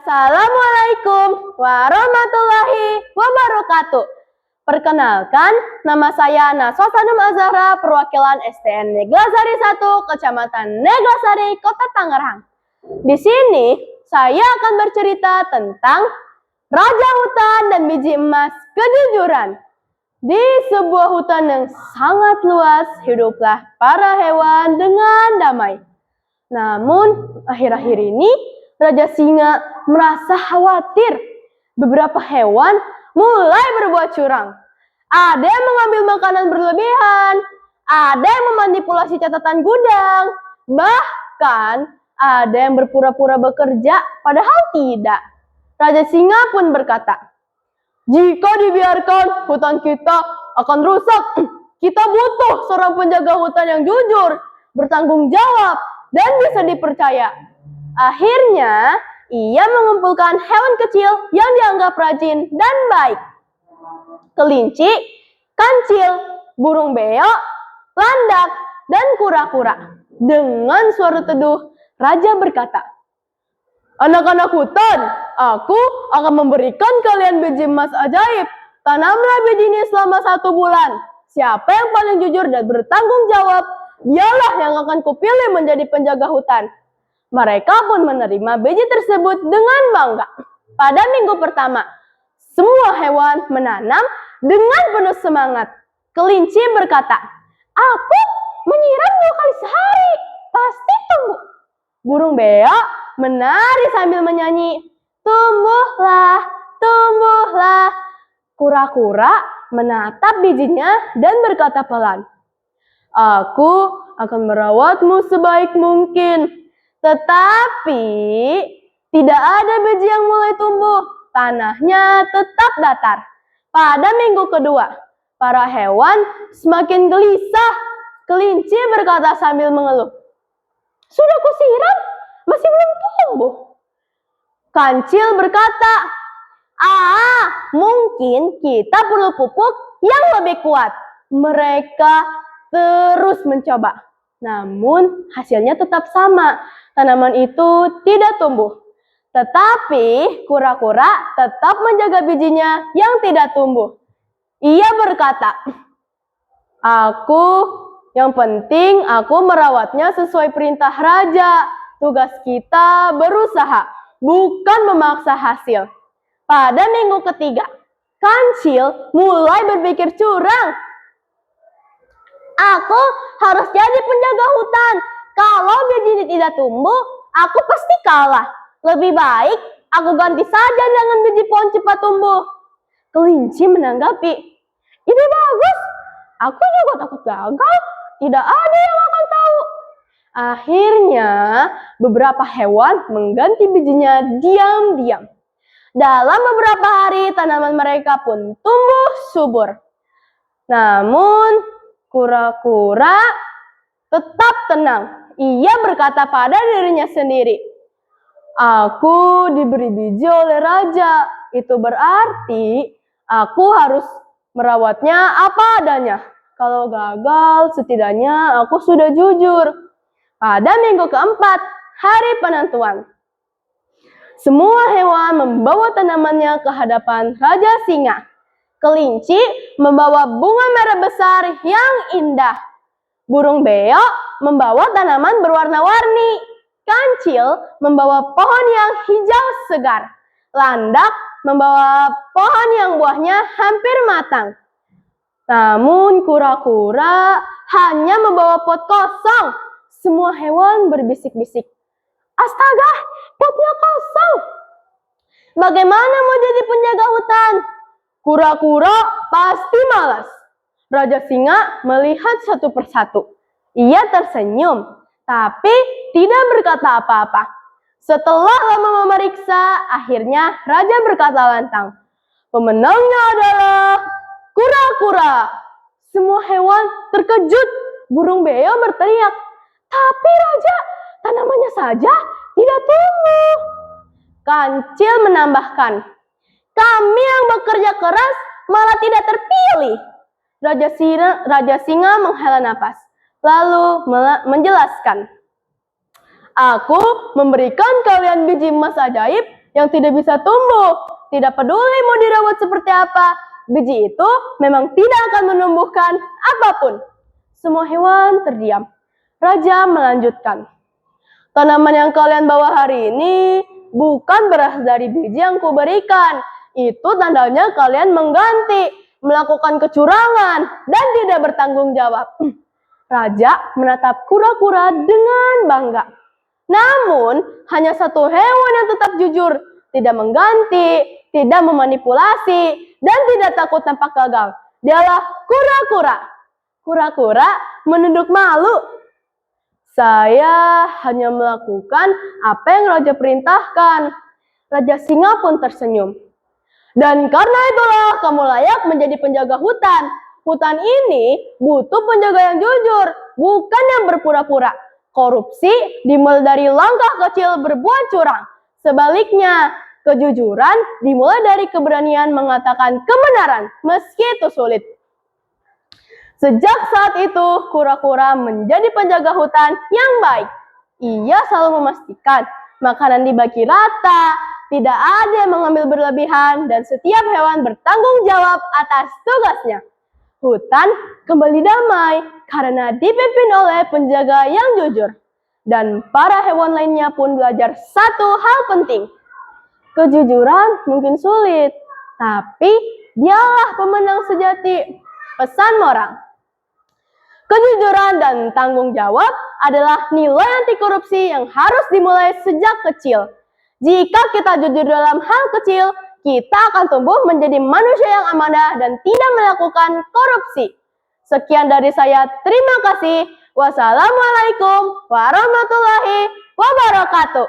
Assalamualaikum warahmatullahi wabarakatuh. Perkenalkan, nama saya Naswa Sanum Azahra, perwakilan STN Neglasari 1, Kecamatan Neglasari, Kota Tangerang. Di sini, saya akan bercerita tentang Raja Hutan dan Biji Emas Kejujuran. Di sebuah hutan yang sangat luas, hiduplah para hewan dengan damai. Namun, akhir-akhir ini, Raja Singa merasa khawatir. Beberapa hewan mulai berbuat curang. Ada yang mengambil makanan berlebihan, ada yang memanipulasi catatan gudang, bahkan ada yang berpura-pura bekerja padahal tidak. Raja Singa pun berkata, "Jika dibiarkan, hutan kita akan rusak. Kita butuh seorang penjaga hutan yang jujur, bertanggung jawab, dan bisa dipercaya." Akhirnya, ia mengumpulkan hewan kecil yang dianggap rajin dan baik. Kelinci, kancil, burung beo, landak, dan kura-kura. Dengan suara teduh, Raja berkata, "Anak-anak hutan, aku akan memberikan kalian biji emas ajaib. Tanamlah biji ini selama 1 bulan. Siapa yang paling jujur dan bertanggung jawab, dialah yang akan kupilih menjadi penjaga hutan." Mereka pun menerima biji tersebut dengan bangga. Pada minggu pertama, semua hewan menanam dengan penuh semangat. Kelinci berkata, "Aku menyiram 2 kali sehari, pasti tumbuh." Burung beo menari sambil menyanyi, "Tumbuhlah, tumbuhlah." Kura-kura menatap bijinya dan berkata pelan, "Aku akan merawatmu sebaik mungkin." Tetapi tidak ada biji yang mulai tumbuh. Tanahnya tetap datar. Pada minggu kedua, para hewan semakin gelisah. Kelinci berkata sambil mengeluh, "Sudah kusiram, masih belum tumbuh." Kancil berkata, "Mungkin kita perlu pupuk yang lebih kuat." Mereka terus mencoba. Namun hasilnya tetap sama. Tanaman itu tidak tumbuh. Tetapi kura-kura tetap menjaga bijinya yang tidak tumbuh. Ia berkata, yang penting aku merawatnya sesuai perintah raja. Tugas kita berusaha, bukan memaksa hasil." Pada minggu ketiga, kancil mulai berpikir curang. "Aku harus jadi penjaga hutan. Kalau biji ini tidak tumbuh, aku pasti kalah. Lebih baik aku ganti saja dengan biji pohon cepat tumbuh." Kelinci menanggapi, "Ide bagus. Aku juga takut gagal. Tidak ada yang akan tahu." Akhirnya, beberapa hewan mengganti bijinya diam-diam. Dalam beberapa hari, tanaman mereka pun tumbuh subur. Namun, kura-kura tetap tenang. Ia berkata pada dirinya sendiri, "Aku diberi biji oleh raja. Itu berarti aku harus merawatnya apa adanya. Kalau gagal, setidaknya aku sudah jujur." Pada minggu keempat, hari penentuan, semua hewan membawa tanamannya ke hadapan Raja Singa. Kelinci membawa bunga merah besar yang indah. Burung beo membawa tanaman berwarna-warni. Kancil membawa pohon yang hijau segar. Landak membawa pohon yang buahnya hampir matang. Namun kura-kura hanya membawa pot kosong. Semua hewan berbisik-bisik, "Astaga, potnya kosong. Bagaimana mau jadi penjaga hutan?" Kura-kura pasti malas. Raja Singa melihat satu persatu. Ia tersenyum, tapi tidak berkata apa-apa. Setelah lama memeriksa, akhirnya Raja berkata lantang, "Pemenangnya adalah kura-kura." Semua hewan terkejut. Burung beo berteriak, "Tapi Raja, tanamannya saja tidak tumbuh." Kancil menambahkan, "Kami yang bekerja keras malah tidak terpilih." Raja Singa menghela napas, lalu menjelaskan, "Aku memberikan kalian biji emas ajaib yang tidak bisa tumbuh. Tidak peduli mau dirawat seperti apa, biji itu memang tidak akan menumbuhkan apapun. Semua hewan terdiam. Raja melanjutkan. Tanaman yang kalian bawa hari ini bukan berasal dari biji yang kuberikan. Itu tandanya kalian mengganti, melakukan kecurangan, dan tidak bertanggung jawab. Raja menatap kura-kura dengan bangga. Namun, hanya satu hewan yang tetap jujur, tidak mengganti, tidak memanipulasi, dan tidak takut tampak gagal. Dialah kura-kura. Kura-kura menunduk malu. Saya hanya melakukan apa yang Raja perintahkan. Raja Singa pun tersenyum. Dan karena itulah kamu layak menjadi penjaga hutan. Hutan ini butuh penjaga yang jujur, bukan yang berpura-pura. Korupsi dimulai dari langkah kecil berbuat curang. Sebaliknya, kejujuran dimulai dari keberanian mengatakan kebenaran, meski itu sulit. Sejak saat itu, kura-kura menjadi penjaga hutan yang baik. Ia selalu memastikan makanan dibagi rata, tidak ada yang mengambil berlebihan, dan setiap hewan bertanggung jawab atas tugasnya. Hutan kembali damai karena dipimpin oleh penjaga yang jujur. Dan para hewan lainnya pun belajar satu hal penting. Kejujuran mungkin sulit, tapi dialah pemenang sejati. Pesan moral. Kejujuran dan tanggung jawab adalah nilai anti korupsi yang harus dimulai sejak kecil. Jika kita jujur dalam hal kecil, kita akan tumbuh menjadi manusia yang amanah dan tidak melakukan korupsi. Sekian dari saya, terima kasih. Wassalamualaikum warahmatullahi wabarakatuh.